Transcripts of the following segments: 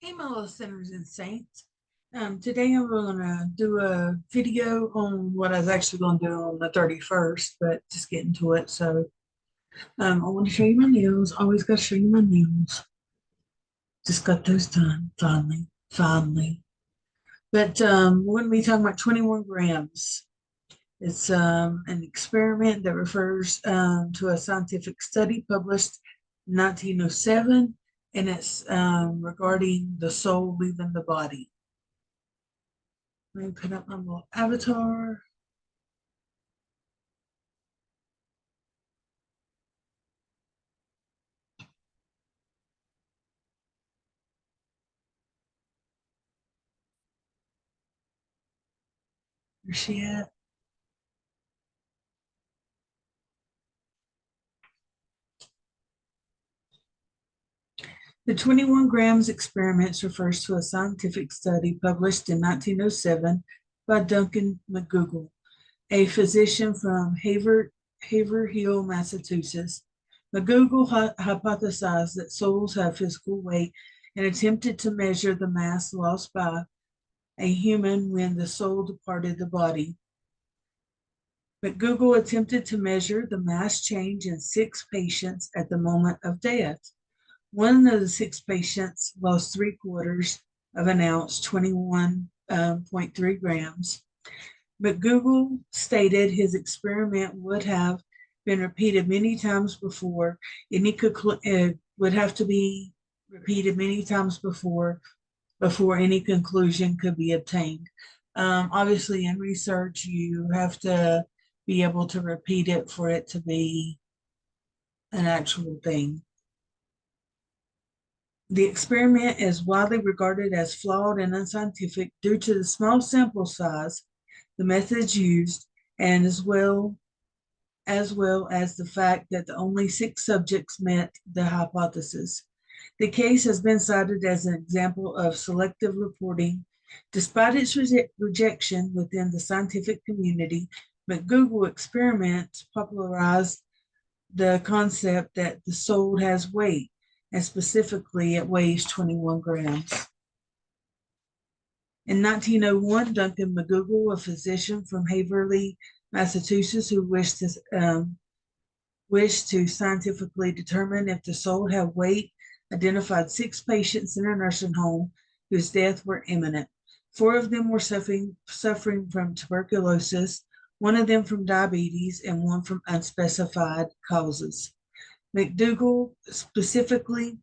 Hey, my little sinners and saints. Today I'm going to do a video on what I was actually going to do on the 31st, but just getting to it. I want to show you my nails. Always got to show you my nails. Just got those done, finally, finally. We're going to be talking about 21 grams. It's an experiment that refers to a scientific study published in 1907, and it's regarding the soul leaving the body. Let me put up my little avatar. Where's she at? The 21 grams experiments refers to a scientific study published in 1907 by Duncan McDougall, a physician from Haverhill, Massachusetts. McDougall hypothesized that souls have physical weight and attempted to measure the mass lost by a human when the soul departed the body. McDougall attempted to measure the mass change in 6 patients at the moment of death. One of the 6 patients lost 3/4 of an ounce, 21.3 grams. McDougall stated his experiment would have been repeated many times before, and it would have to be repeated many times before any conclusion could be obtained. Obviously, in research, you have to be able to repeat it for it to be an actual thing. The experiment is widely regarded as flawed and unscientific due to the small sample size, the methods used, and as well as the fact that the only 6 subjects met the hypothesis. The case has been cited as an example of selective reporting. Despite its rejection within the scientific community, McDougall experiments popularized the concept that the soul has weight, and specifically it weighs 21 grams. In 1901, Duncan McDougall, a physician from Haverhill, Massachusetts, who wished to scientifically determine if the soul had weight, identified 6 patients in a nursing home whose death were imminent. 4 of them were suffering from tuberculosis, 1 of them from diabetes, and 1 from unspecified causes. McDougall specifically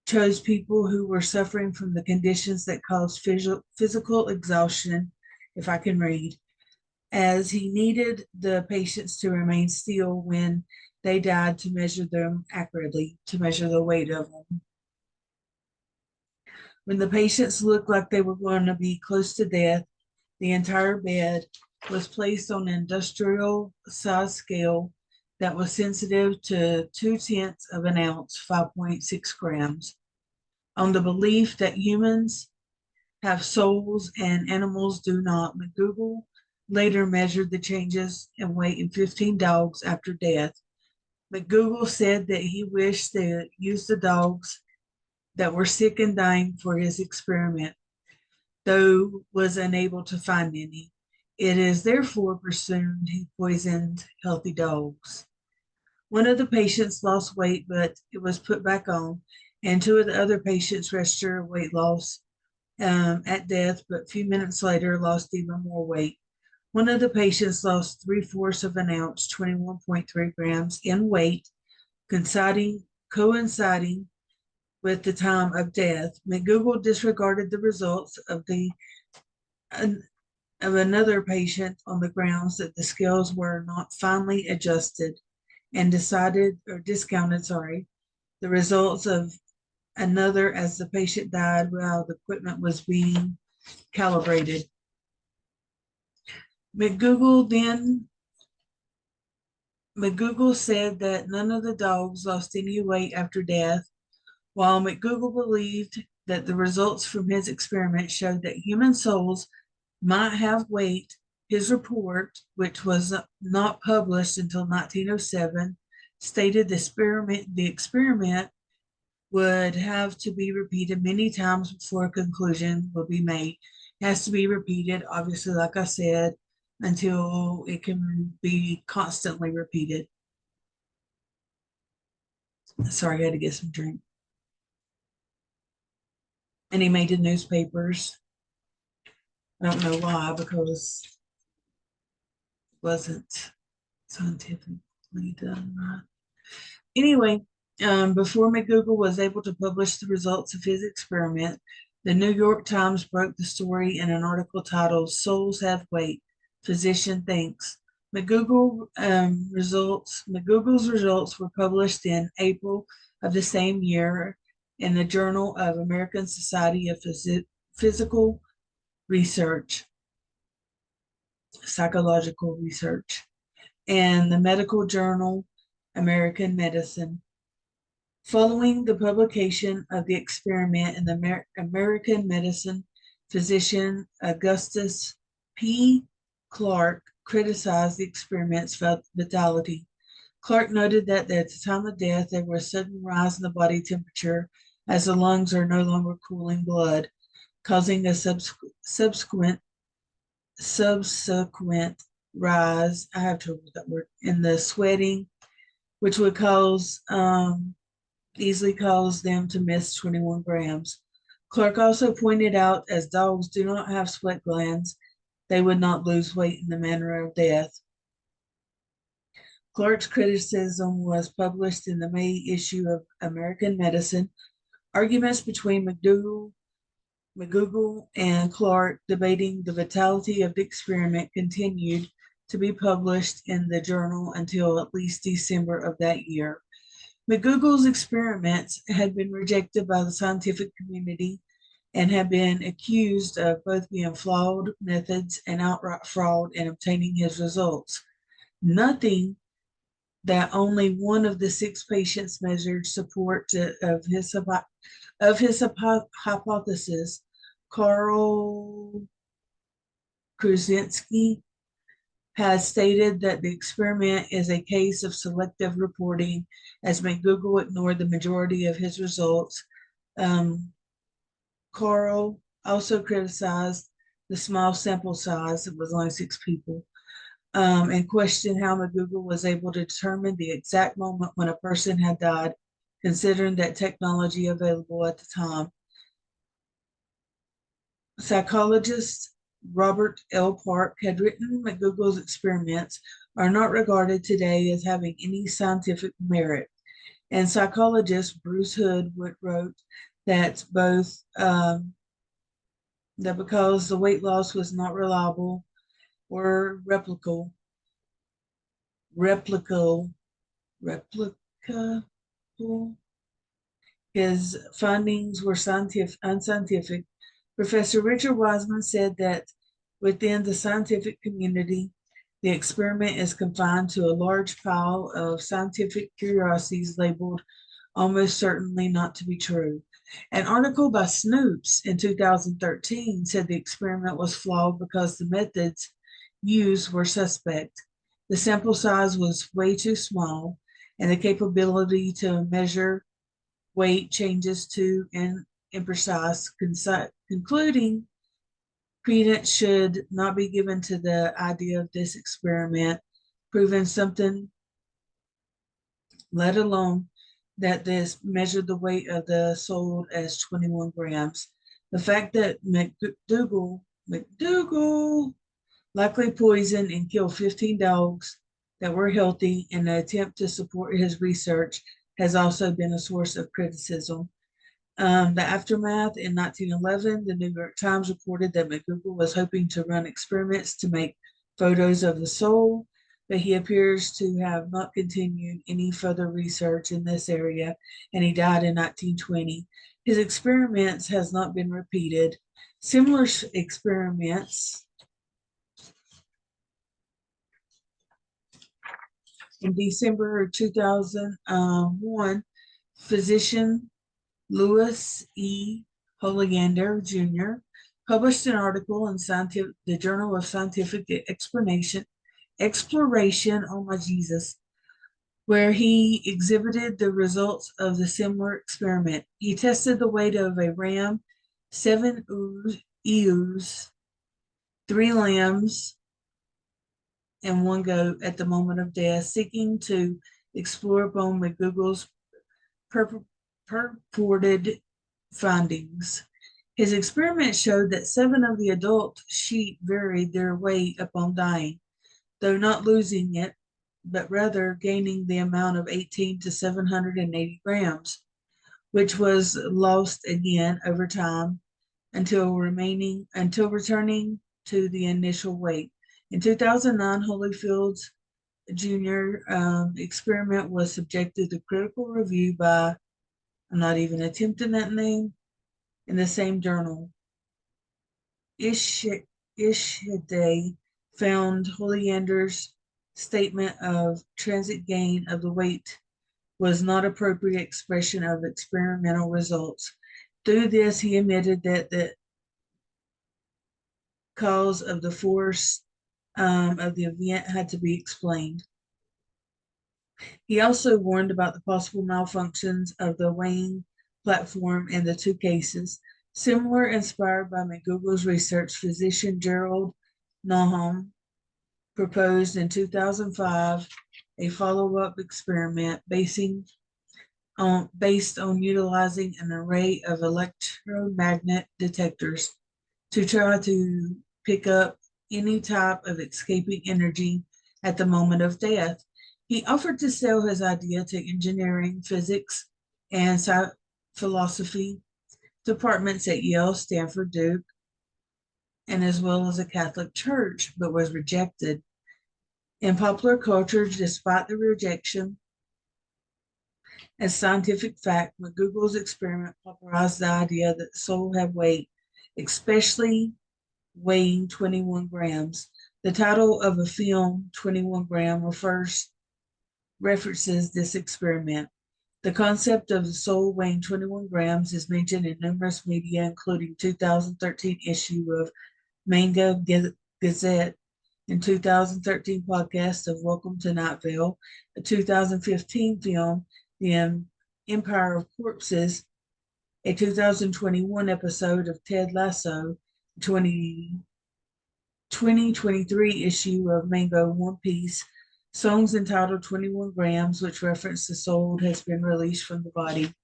chose people who were suffering from the conditions that caused physical exhaustion, if I can read, as he needed the patients to remain still when they died to measure them accurately, to measure the weight of them. When the patients looked like they were going to be close to death, the entire bed was placed on an industrial size scale that was sensitive to 2/10 of an ounce, 5.6 grams, on the belief that humans have souls and animals do not. McDougall later measured the changes in weight in 15 dogs after death. McDougall said that he wished to use the dogs that were sick and dying for his experiment, though was unable to find any. It is therefore presumed he poisoned healthy dogs. One of the patients lost weight, but it was put back on, and 2 of the other patients registered weight loss at death, but a few minutes later lost even more weight. One of the patients lost 3/4 of an ounce, 21.3 grams in weight, coinciding with the time of death. McDougall disregarded the results of another patient on the grounds that the scales were not finely adjusted, and discounted the results of another as the patient died while the equipment was being calibrated. McDougall said that none of the dogs lost any weight after death. While McDougall believed that the results from his experiment showed that human souls might have weight, his report, which was not published until 1907, stated the experiment would have to be repeated many times before a conclusion will be made. It has to be repeated, obviously, like I said, until it can be constantly repeated. Sorry, I had to get some drink. And he made the newspapers. I don't know why, because it wasn't scientifically done right. Anyway, before McDougall was able to publish the results of his experiment, the New York Times broke the story in an article titled "Souls Have Weight. Physician Thinks." McDougall's results were published in April of the same year in the Journal of American Society of Physical Research, Psychological Research, and the medical journal American Medicine. Following the publication of the experiment in the American Medicine, physician Augustus P. Clark criticized the experiment's fatality. Clark noted that at the time of death, there was a sudden rise in the body temperature as the lungs are no longer cooling blood, causing a subsequent rise, I have trouble with that word, in the sweating, which would easily cause them to miss 21 grams. Clark also pointed out, as dogs do not have sweat glands, they would not lose weight in the manner of death. Clark's criticism was published in the May issue of American Medicine. Arguments between McDougall and Clark debating the vitality of the experiment continued to be published in the journal until at least December of that year. McDougall's experiments had been rejected by the scientific community and had been accused of both being flawed methods and outright fraud in obtaining his results. Nothing that only one of the 6 patients measured support of his hypothesis. Karl Kruszelnicki has stated that the experiment is a case of selective reporting, as McDougall ignored the majority of his results. Karl also criticized the small sample size, it was only 6 people, and questioned how McDougall was able to determine the exact moment when a person had died, considering that technology available at the time. Psychologist Robert L. Park had written McDougall's experiments are not regarded today as having any scientific merit. And psychologist Bruce Hood wrote that that because the weight loss was not reliable or replicable, his findings were unscientific. Professor Richard Wiseman said that within the scientific community, the experiment is confined to a large pile of scientific curiosities labeled almost certainly not to be true. An article by Snopes in 2013 said the experiment was flawed because the methods used were suspect. The sample size was way too small, and the capability to measure weight changes too imprecise, concluding credence should not be given to the idea of this experiment proving something, let alone that this measured the weight of the sold as 21 grams. The fact that McDougall likely poisoned and killed 15 dogs that were healthy in an attempt to support his research has also been a source of criticism. The aftermath in 1911, the New York Times reported that McDougall was hoping to run experiments to make photos of the soul, but he appears to have not continued any further research in this area, and he died in 1920. His experiments has not been repeated. Similar experiments in December 2001, physician Louis E. Holigander Jr. published an article in the Journal of Scientific Exploration, oh my Jesus, where he exhibited the results of the similar experiment. He tested the weight of a ram, seven ewes, three lambs, and one goat at the moment of death, seeking to explore upon McDougall's purported findings. His experiment showed that seven of the adult sheep varied their weight upon dying, though not losing it, but rather gaining the amount of 18 to 780 grams, which was lost again over time until returning to the initial weight. In 2009, Holyfield's Jr. Experiment was subjected to critical review by, I'm not even attempting that name, in the same journal. Ishide found Oleander's statement of transit gain of the weight was not appropriate expression of experimental results. Through this, he admitted that the cause of the force of the event had to be explained. He also warned about the possible malfunctions of the weighing platform in the two cases. Similar, inspired by McDougall's research, physician Gerald Nahum proposed in 2005 a follow-up experiment based on utilizing an array of electromagnet detectors to try to pick up any type of escaping energy at the moment of death. He offered to sell his idea to engineering, physics, and philosophy departments at Yale, Stanford, Duke, and as well as a Catholic church, but was rejected. In popular culture, despite the rejection, as scientific fact, McDougall's experiment popularized the idea that the soul had weight, especially weighing 21 grams. The title of a film, 21 gram, references this experiment. The concept of the soul weighing 21 grams is mentioned in numerous media, including 2013 issue of Manga Gazette, in 2013 podcast of Welcome to Night Vale, a 2015 film, The Empire of Corpses, a 2021 episode of Ted Lasso, 2023 issue of Mango One Piece, songs entitled 21 Grams, which reference the soul has been released from the body.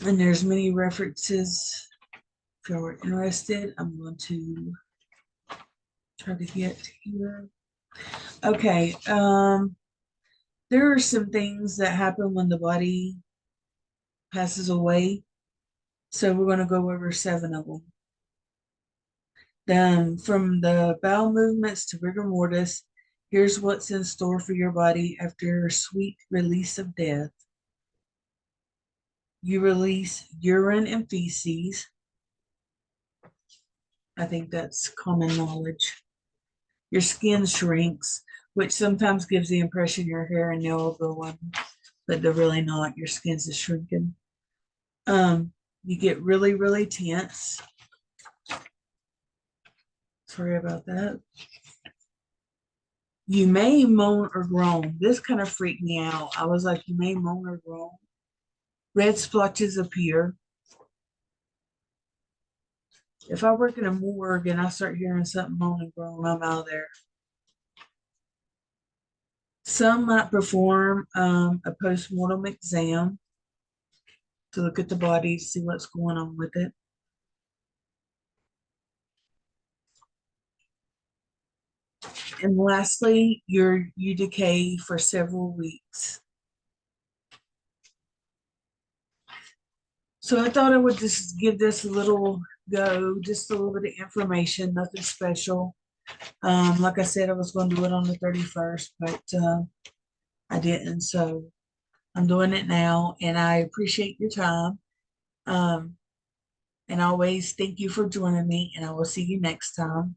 And there's many references. If you're interested, I'm going to try to get here. Okay. There are some things that happen when the body passes away. So we're going to go over 7 of them. Then from the bowel movements to rigor mortis, here's what's in store for your body after a sweet release of death. You release urine and feces. I think that's common knowledge. Your skin shrinks, which sometimes gives the impression your hair and nail are growing, but they're really not. Your skin's just shrinking. You get really, really tense. Sorry about that. You may moan or groan. This kind of freaked me out. I was like, you may moan or groan. Red splotches appear. If I work in a morgue and I start hearing something moan and groan, I'm out of there. Some might perform a post-mortem exam to look at the body, see what's going on with it. And lastly, you decay for several weeks. So I thought I would just give this a little go, just a little bit of information, nothing special. Like I said, I was going to do it on the 31st, but I didn't. So I'm doing it now, and I appreciate your time. And always thank you for joining me, and I will see you next time.